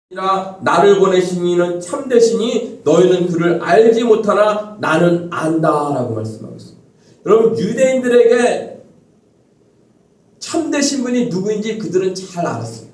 나를 보내신 이는 참되시니 너희는 그를 알지 못하나 나는 안다라고 말씀하고 있습니다. 여러분, 유대인들에게 참되신 분이 누구인지 그들은 잘 알았어요.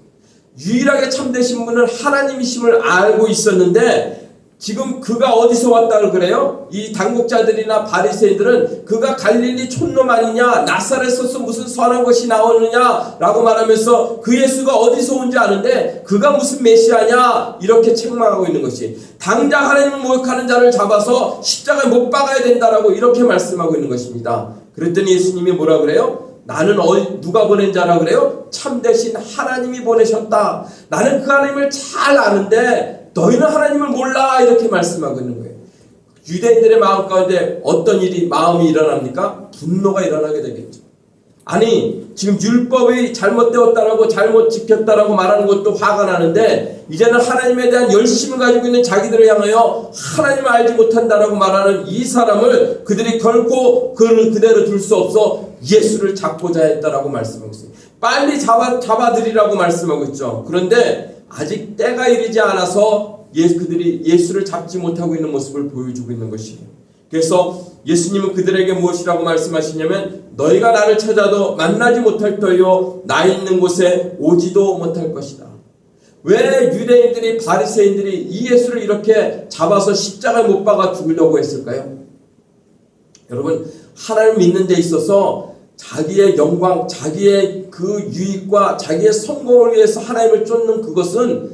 유일하게 참되신 분은 하나님이심을 알고 있었는데 지금 그가 어디서 왔다고 그래요? 이 당국자들이나 바리새인들은 그가 갈릴리 촌놈 아니냐, 나사렛에서 무슨 선한 것이 나오느냐 라고 말하면서 그 예수가 어디서 온지 아는데 그가 무슨 메시아냐 이렇게 책망하고 있는 것이, 당장 하나님을 모욕하는 자를 잡아서 십자가에 못 박아야 된다라고 이렇게 말씀하고 있는 것입니다. 그랬더니 예수님이 뭐라 그래요? 나는 누가 보낸 자라 그래요? 참되신 하나님이 보내셨다. 나는 그 하나님을 잘 아는데 너희는 하나님을 몰라, 이렇게 말씀하고 있는 거예요. 유대인들의 마음 가운데 어떤 마음이 일어납니까? 분노가 일어나게 되겠죠. 아니, 지금 율법이 잘못되었다라고, 잘못 지켰다라고 말하는 것도 화가 나는데 이제는 하나님에 대한 열심을 가지고 있는 자기들을 향하여 하나님을 알지 못한다라고 말하는 이 사람을 그들이 결코 그대로 둘 수 없어 예수를 잡고자 했다라고 말씀하고 있어요. 빨리 잡아들이라고 말씀하고 있죠. 그런데 아직 때가 이르지 않아서 그들이 예수를 잡지 못하고 있는 모습을 보여주고 있는 것이에요. 그래서 예수님은 그들에게 무엇이라고 말씀하시냐면 너희가 나를 찾아도 만나지 못할 터요 나 있는 곳에 오지도 못할 것이다. 왜 유대인들이, 바리새인들이 이 예수를 이렇게 잡아서 십자가에 못 박아 죽으려고 했을까요? 여러분, 하나님 믿는 데 있어서 자기의 영광, 자기의 그 유익과 자기의 성공을 위해서 하나님을 쫓는 그것은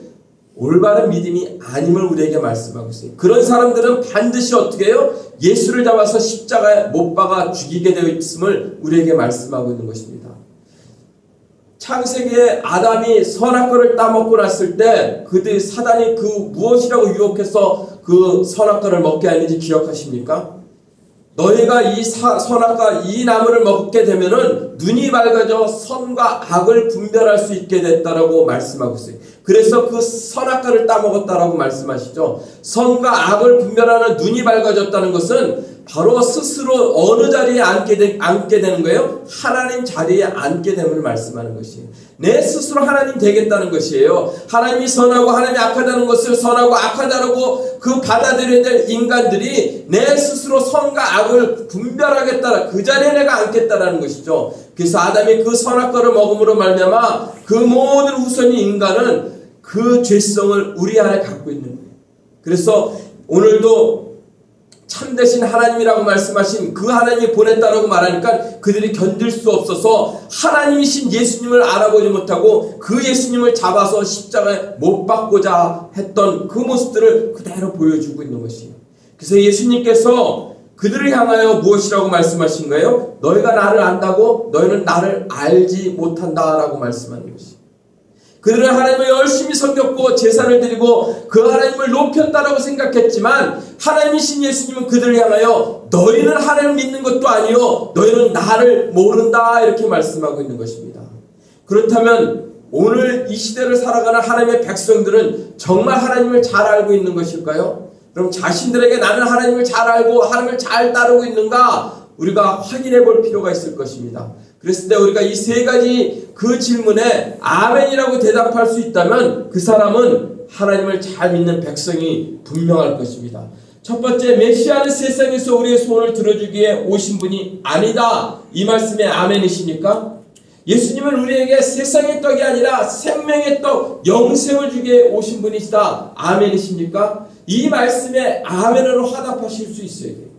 올바른 믿음이 아님을 우리에게 말씀하고 있어요. 그런 사람들은 반드시 어떻게 해요? 예수를 잡아서 십자가에 못 박아 죽이게 되어 있음을 우리에게 말씀하고 있는 것입니다. 창세기에 아담이 선악과를 따먹고 났을 때 사단이 그 무엇이라고 유혹해서 그 선악과를 먹게 하는지 기억하십니까? 너희가 이 선악과 이 나무를 먹게 되면은 눈이 밝아져 선과 악을 분별할 수 있게 됐다라고 말씀하고 있어요. 그래서 그 선악과를 따먹었다라고 말씀하시죠. 선과 악을 분별하는 눈이 밝아졌다는 것은 바로 스스로 어느 자리에 앉게 되는 거예요? 하나님 자리에 앉게 됨을 말씀하는 것이에요. 내 스스로 하나님 되겠다는 것이에요. 하나님이 선하고 하나님이 악하다는 것을 선하고 악하다고 그 받아들여야 될 인간들이 내 스스로 선과 악을 분별하겠다, 그 자리에 내가 앉겠다라는 것이죠. 그래서 아담이 그 선악과를 먹음으로 말미암아 그 모든 후손인 인간은 그 죄성을 우리 안에 갖고 있는 거예요. 그래서 오늘도 참되신 하나님이라고 말씀하신 그 하나님이 보냈다라고 말하니까 그들이 견딜 수 없어서 하나님이신 예수님을 알아보지 못하고 그 예수님을 잡아서 십자가에 못 박고자 했던 그 모습들을 그대로 보여주고 있는 것이에요. 그래서 예수님께서 그들을 향하여 무엇이라고 말씀하신 거예요? 너희가 나를 안다고? 너희는 나를 알지 못한다라고 말씀하는 것이에요. 그들은 하나님을 열심히 섬겼고 제사를 드리고 그 하나님을 높였다라고 생각했지만 하나님이신 예수님은 그들을 향하여 너희는 하나님을 믿는 것도 아니요 너희는 나를 모른다, 이렇게 말씀하고 있는 것입니다. 그렇다면 오늘 이 시대를 살아가는 하나님의 백성들은 정말 하나님을 잘 알고 있는 것일까요? 그럼 자신들에게 나는 하나님을 잘 알고 하나님을 잘 따르고 있는가 우리가 확인해 볼 필요가 있을 것입니다. 그랬을 때 우리가 이 세 가지 그 질문에 아멘이라고 대답할 수 있다면 그 사람은 하나님을 잘 믿는 백성이 분명할 것입니다. 첫 번째, 메시아는 세상에서 우리의 소원을 들어주기에 오신 분이 아니다. 이 말씀에 아멘이십니까? 예수님은 우리에게 세상의 떡이 아니라 생명의 떡, 영생을 주기에 오신 분이시다. 아멘이십니까? 이 말씀에 아멘으로 화답하실 수 있어야 돼요.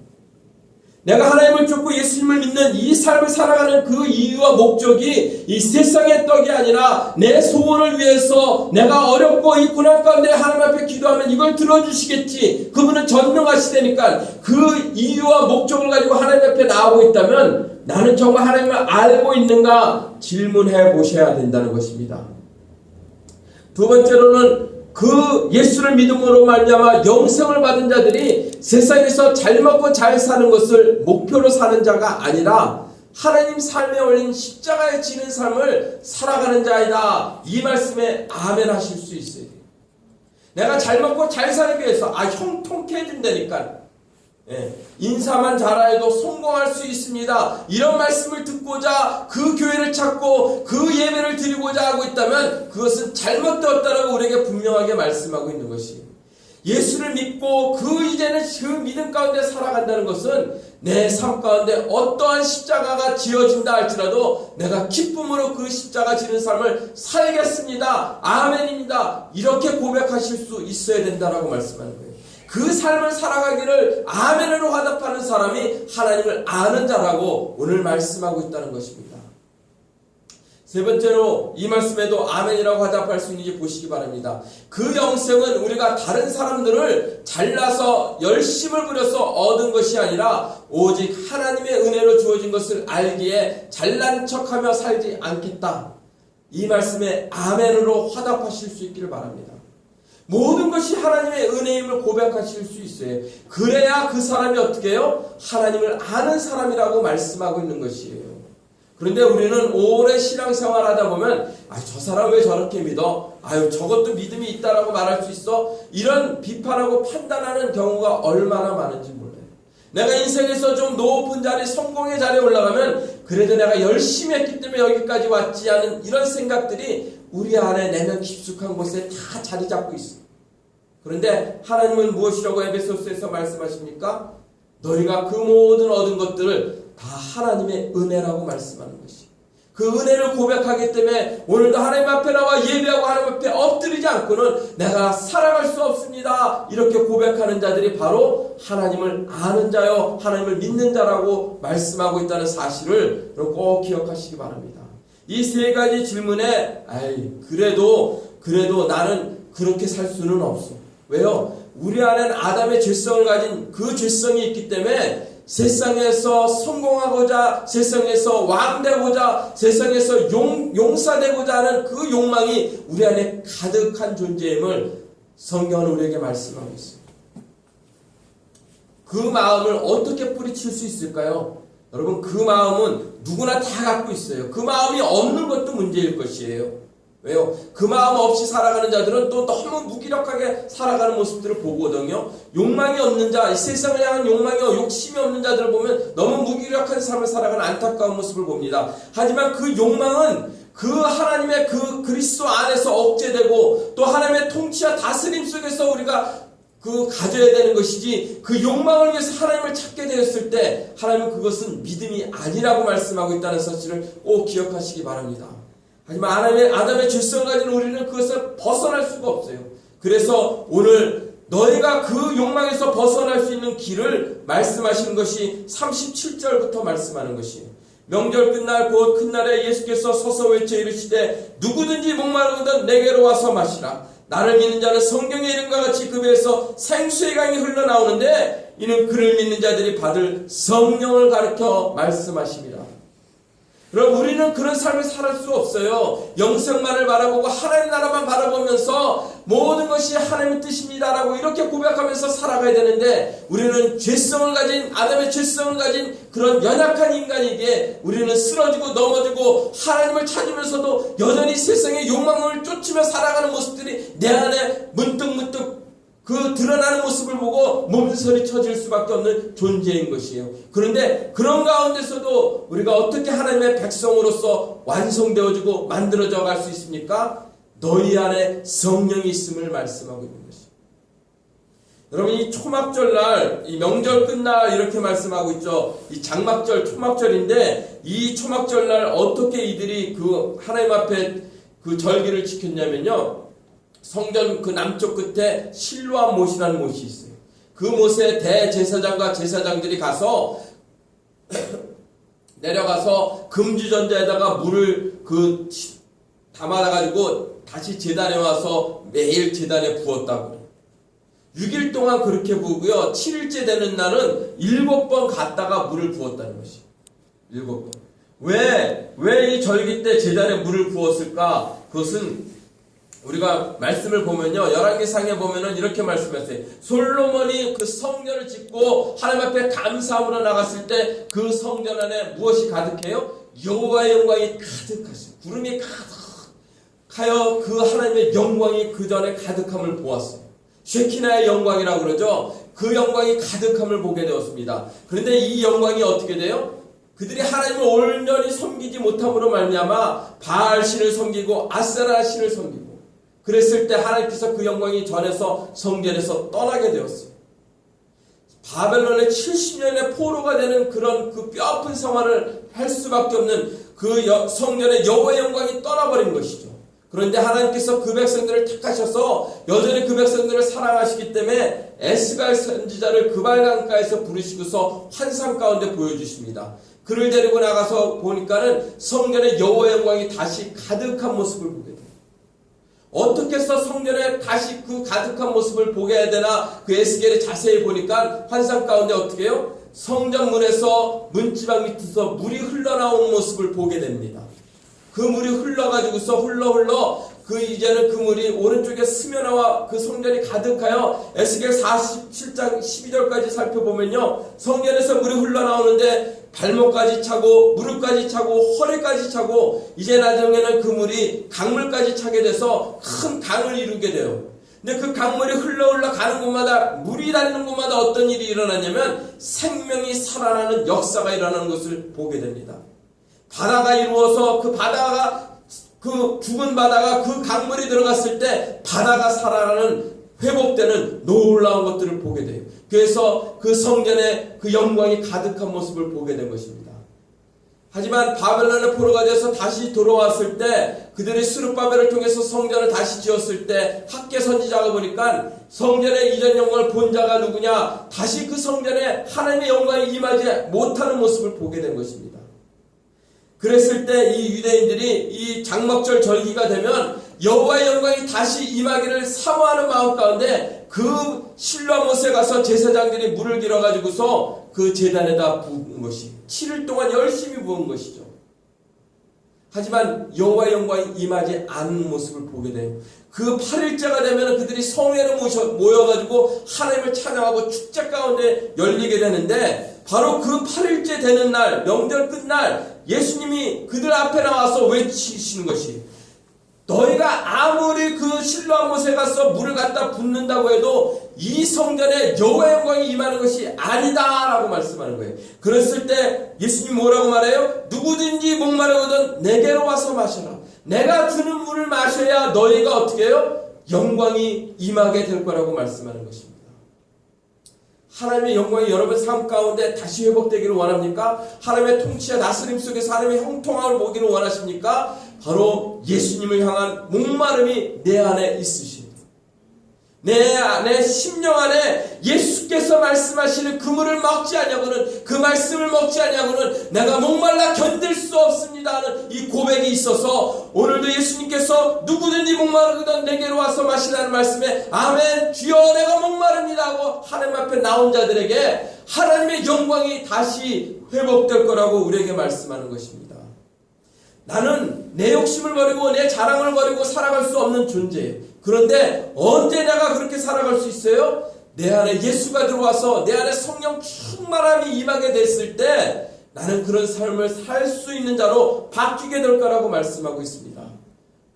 내가 하나님을 쫓고 예수님을 믿는 이 삶을 살아가는 그 이유와 목적이 이 세상의 떡이 아니라 내 소원을 위해서 내가 어렵고 이 고난 가운데 하나님 앞에 기도하면 이걸 들어주시겠지, 그분은 전능하시다니까 그 이유와 목적을 가지고 하나님 앞에 나오고 있다면 나는 정말 하나님을 알고 있는가 질문해 보셔야 된다는 것입니다. 두 번째로는 그 예수를 믿음으로 말미암아 영생을 받은 자들이 세상에서 잘 먹고 잘 사는 것을 목표로 사는 자가 아니라 하나님 삶에 올린 십자가에 지는 삶을 살아가는 자이다. 이 말씀에 아멘 하실 수 있어요. 내가 잘 먹고 잘 살기 위해서 형통케 해준다니까, 인사만 잘해도 성공할 수 있습니다. 이런 말씀을 듣고자 그 교회를 찾고 그 예배를 드리고자 하고 있다면 그것은 잘못되었다라고 우리에게 분명하게 말씀하고 있는 것이, 예수를 믿고 이제는 그 믿음 가운데 살아간다는 것은 내 삶 가운데 어떠한 십자가가 지어진다 할지라도 내가 기쁨으로 그 십자가 지는 삶을 살겠습니다. 아멘입니다. 이렇게 고백하실 수 있어야 된다라고 말씀하는 거예요. 그 삶을 살아가기를 아멘으로 화답하는 사람이 하나님을 아는 자라고 오늘 말씀하고 있다는 것입니다. 세 번째로 이 말씀에도 아멘이라고 화답할 수 있는지 보시기 바랍니다. 그 영생은 우리가 다른 사람들을 잘나서 열심을 부려서 얻은 것이 아니라 오직 하나님의 은혜로 주어진 것을 알기에 잘난 척하며 살지 않겠다. 이 말씀에 아멘으로 화답하실 수 있기를 바랍니다. 모든 것이 하나님의 은혜임을 고백하실 수 있어요. 그래야 그 사람이 어떻게 해요? 하나님을 아는 사람이라고 말씀하고 있는 것이에요. 그런데 우리는 오래 신앙생활 하다 보면 저 사람 왜 저렇게 믿어? 저것도 믿음이 있다라고 말할 수 있어? 이런 비판하고 판단하는 경우가 얼마나 많은지 몰라요. 내가 인생에서 좀 높은 자리, 성공의 자리에 올라가면 그래도 내가 열심히 했기 때문에 여기까지 왔지 않은 이런 생각들이 우리 안에 내면 깊숙한 곳에 다 자리 잡고 있어요. 그런데 하나님은 무엇이라고 에베소서에서 말씀하십니까? 너희가 그 모든 얻은 것들을 다 하나님의 은혜라고 말씀하는 것이, 그 은혜를 고백하기 때문에 오늘도 하나님 앞에 나와 예배하고 하나님 앞에 엎드리지 않고는 내가 살아갈 수 없습니다. 이렇게 고백하는 자들이 바로 하나님을 아는 자요, 하나님을 믿는 자라고 말씀하고 있다는 사실을 꼭 기억하시기 바랍니다. 이 세 가지 질문에 그래도 나는 그렇게 살 수는 없어. 왜요? 우리 안에는 아담의 죄성을 가진 그 죄성이 있기 때문에 세상에서 성공하고자, 세상에서 왕되고자, 세상에서 용사되고자 하는 그 욕망이 우리 안에 가득한 존재임을 성경은 우리에게 말씀하고 있습니다. 그 마음을 어떻게 뿌리칠 수 있을까요? 여러분, 그 마음은 누구나 다 갖고 있어요. 그 마음이 없는 것도 문제일 것이에요. 왜요? 그 마음 없이 살아가는 자들은 또 너무 무기력하게 살아가는 모습들을 보거든요. 욕망이 없는 자, 세상을 향한 욕심이 없는 자들을 보면 너무 무기력한 삶을 살아가는 안타까운 모습을 봅니다. 하지만 그 욕망은 그 하나님의 그 그리스도 안에서 억제되고 또 하나님의 통치와 다스림 속에서 우리가 가져야 되는 것이지, 그 욕망을 위해서 하나님을 찾게 되었을 때 하나님은 그것은 믿음이 아니라고 말씀하고 있다는 사실을 꼭 기억하시기 바랍니다. 하지만 아담의 죄성을 가진 우리는 그것을 벗어날 수가 없어요. 그래서 오늘 너희가 그 욕망에서 벗어날 수 있는 길을 말씀하시는 것이 37절부터 말씀하는 것이에요. 명절 끝날 곧 큰 날에 예수께서 서서 외쳐 이르시되 누구든지 목마르거든 내게로 와서 마시라. 나를 믿는 자는 성경의 이름과 같이 그 배에서 생수의 강이 흘러나오는데 이는 그를 믿는 자들이 받을 성령을 가르쳐 말씀하십니다. 여러분, 우리는 그런 삶을 살 수 없어요. 영생만을 바라보고 하나님 나라만 바라보면서 모든 것이 하나님의 뜻입니다라고 이렇게 고백하면서 살아가야 되는데, 우리는 아담의 죄성을 가진 그런 연약한 인간이기에 우리는 쓰러지고 넘어지고 하나님을 찾으면서도 여전히 세상의 욕망을 쫓으며 살아가는 모습들이 내 안에 문득문득 그 드러나는 모습을 보고 몸서리 쳐질 수밖에 없는 존재인 것이에요. 그런데 그런 가운데서도 우리가 어떻게 하나님의 백성으로서 완성되어지고 만들어져 갈 수 있습니까? 너희 안에 성령이 있음을 말씀하고 있는 것이에요. 여러분, 이 초막절날, 이 명절 끝날 이렇게 말씀하고 있죠. 이 장막절, 초막절인데 이 초막절날 어떻게 이들이 그 하나님 앞에 그 절기를 지켰냐면요, 성전 그 남쪽 끝에 실로암 못이라는 못이 있어요. 그 못에 대제사장과 제사장들이 가서 내려가서 금주전자에다가 물을 담아가지고 다시 제단에 와서 매일 제단에 부었다고 그래요. 6일 동안 그렇게 부고요. 7일째 되는 날은 7번 갔다가 물을 부었다는 것이에요. 7번. 왜 이 절기 때 제단에 물을 부었을까? 그것은 우리가 말씀을 보면요, 열왕기상에 보면은 이렇게 말씀했어요. 솔로몬이 그 성전을 짓고 하나님 앞에 감사함으로 나갔을 때 그 성전 안에 무엇이 가득해요? 여호와의 영광이 가득하시고 구름이 가득하여 그 하나님의 영광이 그 전에 가득함을 보았어요. 쉐키나의 영광이라고 그러죠. 그 영광이 가득함을 보게 되었습니다. 그런데 이 영광이 어떻게 돼요? 그들이 하나님을 온전히 섬기지 못함으로 말미암아 바알 신을 섬기고 아세라 신을 섬기고 그랬을 때 하나님께서 그 영광이 전에서 성전에서 떠나게 되었어요. 바벨론의 70년의 포로가 되는 그런 그 뼈아픈 생활을 할 수밖에 없는 그 성전의 여호와의 영광이 떠나버린 것이죠. 그런데 하나님께서 그 백성들을 택하셔서 여전히 그 백성들을 사랑하시기 때문에 에스갈 선지자를 그발강가에서 부르시고서 환상 가운데 보여주십니다. 그를 데리고 나가서 보니까는 성전의 여호와의 영광이 다시 가득한 모습을 보게 돼요. 어떻게 해서 성전에 다시 그 가득한 모습을 보게 해야 되나 그 에스겔을 자세히 보니까 환상 가운데 어떻게 해요? 성전 문에서 문지방 밑에서 물이 흘러나오는 모습을 보게 됩니다. 그 물이 흘러가지고서 흘러 그 이제는 그 물이 오른쪽에 스며나와 그 성전이 가득하여 에스겔 47장 12절까지 살펴보면요. 성전에서 물이 흘러나오는데 발목까지 차고 무릎까지 차고 허리까지 차고 이제 나중에는 그 물이 강물까지 차게 돼서 큰 강을 이루게 돼요. 근데 그 강물이 흘러 가는 곳마다 물이 닿는 곳마다 어떤 일이 일어나냐면 생명이 살아나는 역사가 일어나는 것을 보게 됩니다. 바다가 이루어서 그 바다가 그 죽은 바다가 그 강물이 들어갔을 때 바다가 살아나는 회복되는 놀라운 것들을 보게 돼요. 그래서 그 성전에 그 영광이 가득한 모습을 보게 된 것입니다. 하지만 바벨론의 포로가 돼서 다시 돌아왔을 때 그들이 스룹바벨을 통해서 성전을 다시 지었을 때 학개 선지자가 보니까 성전의 이전 영광을 본 자가 누구냐? 다시 그 성전에 하나님의 영광이 임하지 못하는 모습을 보게 된 것입니다. 그랬을 때 이 유대인들이 이 장막절 절기가 되면 여호와의 영광이 다시 임하기를 사모하는 마음 가운데 그 실로 못에 가서 제사장들이 물을 길어가지고서 그 제단에다 부은 것이 7일 동안 열심히 부은 것이죠. 하지만 여호와의 영광이 임하지 않는 모습을 보게 돼요. 그 8일째가 되면 그들이 성회로 모여가지고 하나님을 찬양하고 축제 가운데 열리게 되는데 바로 그 8일째 되는 날 명절 끝날 예수님이 그들 앞에 나와서 외치시는 것이 너희가 아무리 그 실로암 못에 가서 물을 갖다 붓는다고 해도 이 성전에 여호와의 영광이 임하는 것이 아니다라고 말씀하는 거예요. 그랬을 때 예수님 뭐라고 말해요? 누구든지 목마르거든 내게로 와서 마셔라. 내가 주는 물을 마셔야 너희가 어떻게 해요? 영광이 임하게 될 거라고 말씀하는 것입니다. 하나님의 영광이 여러분 삶 가운데 다시 회복되기를 원합니까? 하나님의 통치와 다스림 속에서 하나님의 형통함을 보기를 원하십니까? 바로 예수님을 향한 목마름이 내 안에 있으십니다. 내 심령 안에 예수께서 말씀하시는 그 물을 먹지 않냐고는 그 말씀을 먹지 않냐고는 내가 목말라 견딜 수 없습니다 하는 이 고백이 있어서 오늘도 예수님께서 누구든지 목마르거든 내게로 와서 마시라는 말씀에 아멘 주여 내가 목마릅니다 하고 하나님 앞에 나온 자들에게 하나님의 영광이 다시 회복될 거라고 우리에게 말씀하는 것입니다. 나는 내 욕심을 버리고 내 자랑을 버리고 살아갈 수 없는 존재예요. 그런데 언제 내가 그렇게 살아갈 수 있어요? 내 안에 예수가 들어와서 내 안에 성령 충만함이 임하게 됐을 때 나는 그런 삶을 살 수 있는 자로 바뀌게 될 거라고 말씀하고 있습니다.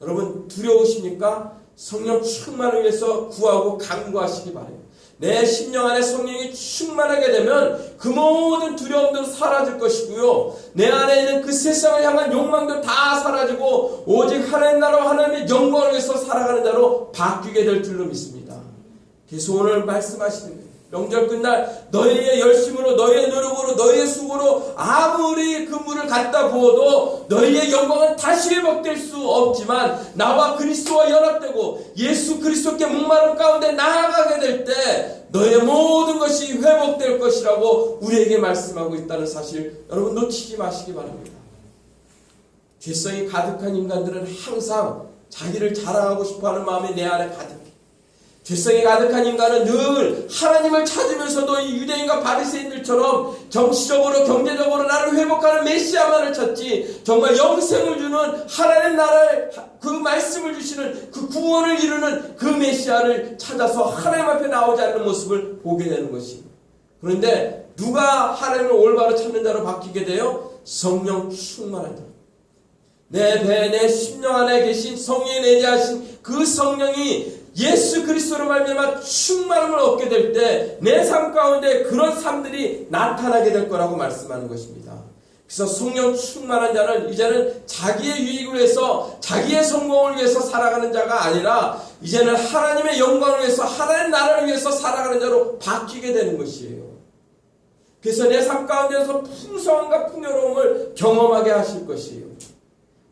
여러분 두려우십니까? 성령 충만을 위해서 구하고 간구하시기 바랍니다. 내 심령 안에 성령이 충만하게 되면 그 모든 두려움도 사라질 것이고요. 내 안에 있는 그 세상을 향한 욕망도 다 사라지고 오직 하나님 나라와 하나님의 영광을 위해서 살아가는 자로 바뀌게 될 줄로 믿습니다. 그래서 오늘 말씀하시는 거예요. 명절 끝날 너희의 열심으로 너희의 노력으로 너희의 수고로 아무리 그 물을 갖다 부어도 너희의 영광은 다시 회복될 수 없지만 나와 그리스도와 연합되고 예수 그리스도께 목마름 가운데 나아가게 될 때 너희의 모든 것이 회복될 것이라고 우리에게 말씀하고 있다는 사실 여러분 놓치지 마시기 바랍니다. 죄성이 가득한 인간들은 항상 자기를 자랑하고 싶어하는 마음이 내 안에 가득해요. 죄성이 가득한 인간은 늘 하나님을 찾으면서도 이 유대인과 바리새인들처럼 정치적으로 경제적으로 나를 회복하는 메시아만을 찾지 정말 영생을 주는 하나님 나라의 그 말씀을 주시는 그 구원을 이루는 그 메시아를 찾아서 하나님 앞에 나오지 않는 모습을 보게 되는 것입니다. 그런데 누가 하나님을 올바로 찾는 자로 바뀌게 돼요? 성령 충만한 자. 내 심령 안에 계신 성령이 내재하신 그 성령이 예수 그리스도로 말미암아 충만함을 얻게 될 때 내 삶 가운데 그런 삶들이 나타나게 될 거라고 말씀하는 것입니다. 그래서 성령 충만한 자는 이제는 자기의 유익을 위해서 자기의 성공을 위해서 살아가는 자가 아니라 이제는 하나님의 영광을 위해서 하나님 나라를 위해서 살아가는 자로 바뀌게 되는 것이에요. 그래서 내 삶 가운데서 풍성함과 풍요로움을 경험하게 하실 것이에요.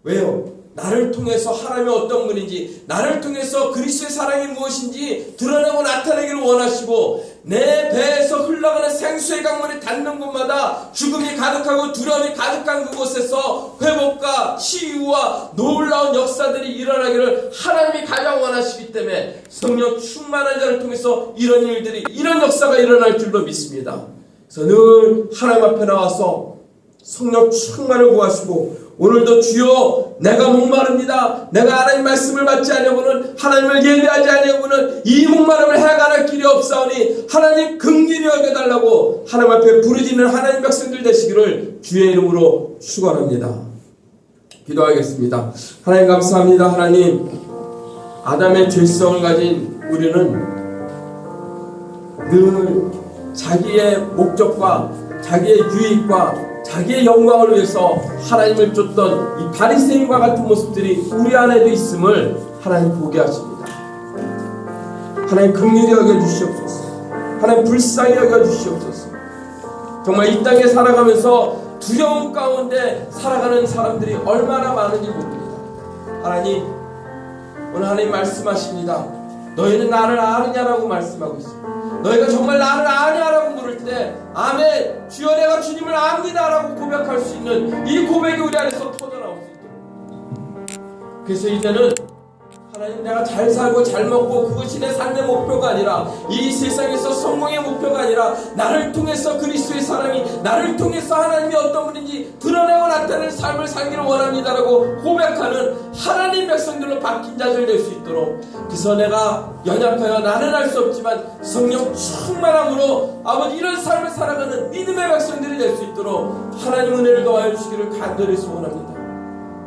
왜요? 나를 통해서 하나님이 어떤 분인지, 나를 통해서 그리스도의 사랑이 무엇인지 드러내고 나타내기를 원하시고, 내 배에서 흘러가는 생수의 강물이 닿는 곳마다 죽음이 가득하고 두려움이 가득한 그곳에서 회복과 치유와 놀라운 역사들이 일어나기를 하나님이 가장 원하시기 때문에 성령 충만한 자를 통해서 이런 일들이, 이런 역사가 일어날 줄로 믿습니다. 그래서 늘 하나님 앞에 나와서 성령 충만을 구하시고, 오늘도 주여 내가 목마릅니다. 내가 하나님 말씀을 받지 아니하고는 하나님을 예배하지 아니하고는 이 목마름을 해결할 길이 없사오니 하나님 긍휼히 여겨달라고 하나님 앞에 부르짖는 하나님 백성들 되시기를 주의 이름으로 축원합니다. 기도하겠습니다. 하나님 감사합니다. 하나님, 아담의 죄성을 가진 우리는 늘 자기의 목적과 자기의 유익과 자기의 영광을 위해서 하나님을 쫓던 이 바리새인과 같은 모습들이 우리 안에도 있음을 하나님 보게 하십니다. 하나님 긍휼히 여겨주시옵소서. 하나님 불쌍히 여겨주시옵소서. 정말 이 땅에 살아가면서 두려움 가운데 살아가는 사람들이 얼마나 많은지 모릅니다. 하나님, 오늘 하나님 말씀하십니다. 너희는 나를 아느냐라고 말씀하고 있습니다. 너희가 정말 나를 아냐라고 물을 때 아멘, 주여 내가 주님을 압니다라고 고백할 수 있는 이 고백이 우리 안에서 터져나올 수 있도록. 그래서 이제는 하나님, 내가 잘 살고 잘 먹고 그것이 내 삶의 목표가 아니라, 이 세상에서 성공의 목표가 아니라, 나를 통해서 그리스도의 사랑이, 나를 통해서 하나님이 어떤 분인지 드러내고 나타내는 삶을 살기를 원합니다라고 고백하는 하나님 백성들로 바뀐 자들 될 수 있도록. 그래서 내가 연약하여 나는 할 수 없지만 성령 충만함으로 아버지 이런 삶을 살아가는 믿음의 백성들이 될 수 있도록 하나님 은혜를 더하여 주시기를 간절히 소원합니다.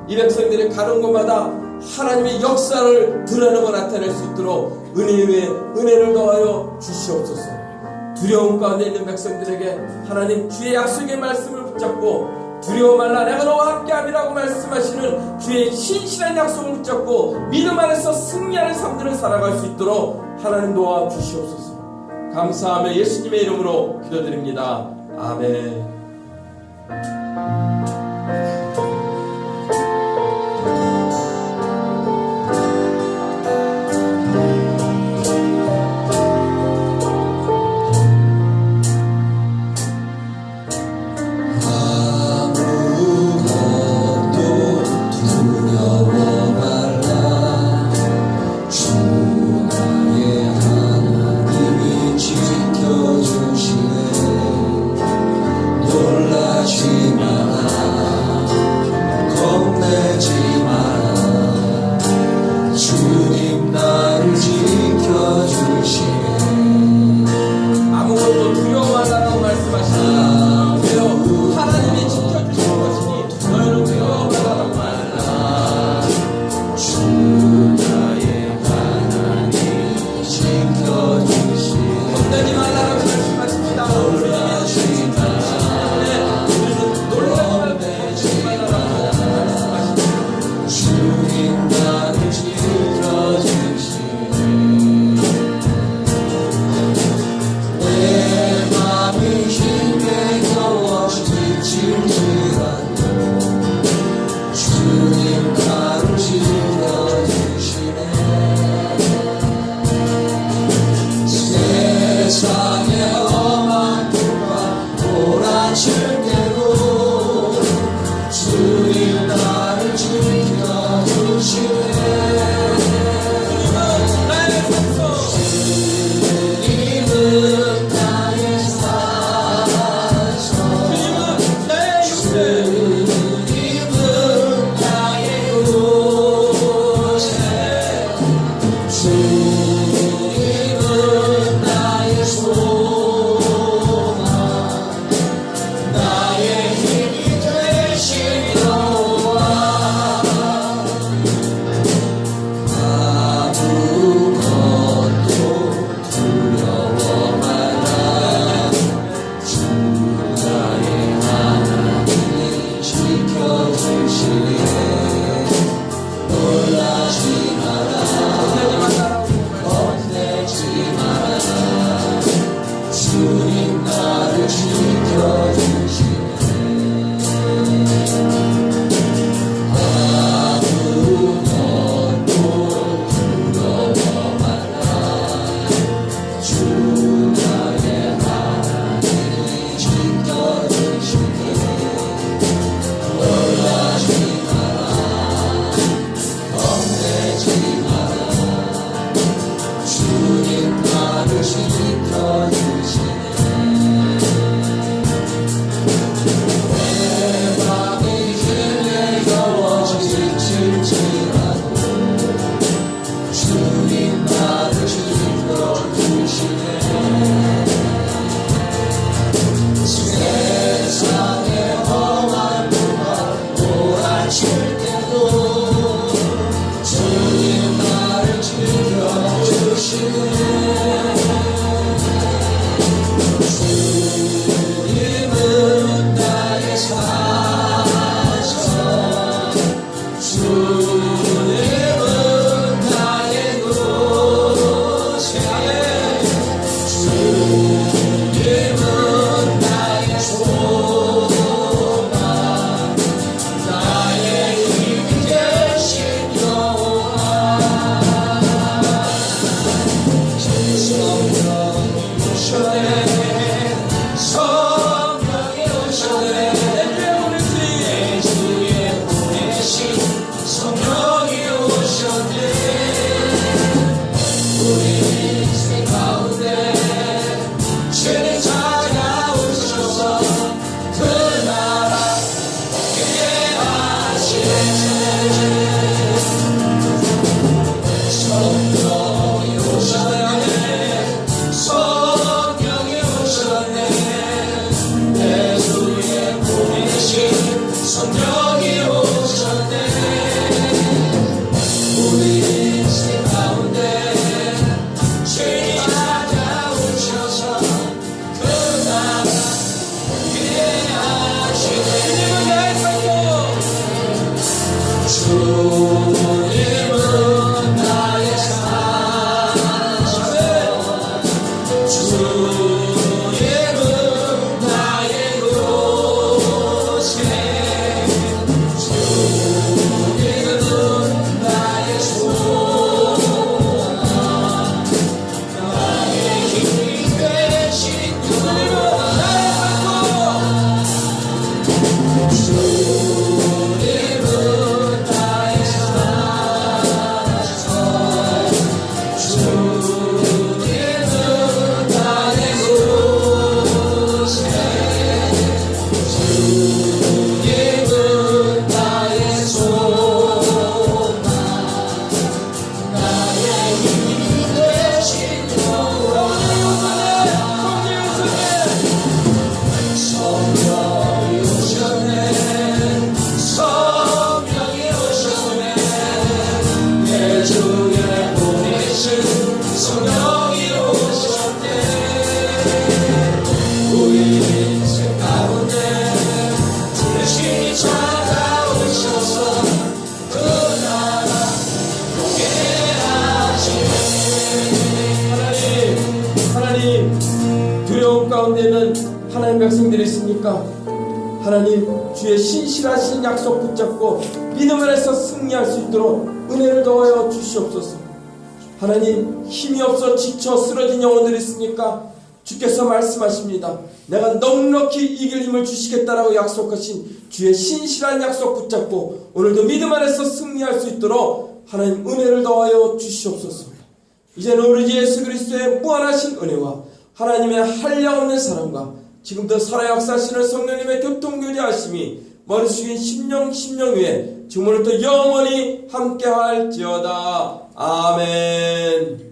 이 백성들이 가는 곳마다 하나님의 역사를 드러내고 나타낼 수 있도록 은혜 위에 은혜를 더하여 주시옵소서. 두려움 가운데 있는 백성들에게 하나님 주의 약속의 말씀을 붙잡고, 두려워 말라 내가 너와 함께함이라고 말씀하시는 주의 신실한 약속을 붙잡고 믿음 안에서 승리하는 삶들을 살아갈 수 있도록 하나님 도와 주시옵소서. 감사하며 예수님의 이름으로 기도드립니다. 아멘. 놀라지 하나님 백성들이 있습니까? 하나님 주의 신실하신 약속 붙잡고 믿음 안에서 승리할 수 있도록 은혜를 더하여 주시옵소서. 하나님 힘이 없어 지쳐 쓰러진 영혼들이 있습니까? 주께서 말씀하십니다. 내가 넉넉히 이길 힘을 주시겠다라고 약속하신 주의 신실한 약속 붙잡고 오늘도 믿음 안에서 승리할 수 있도록 하나님 은혜를 더하여 주시옵소서. 이제는 우리 주 예수 그리스도의 무한하신 은혜와 하나님의 한량없는 사랑과 지금도 살아 역사하시는 성령님의 교통교제하심이 머리 숙인 심령 위에 지금부터 영원히 함께할지어다. 아멘.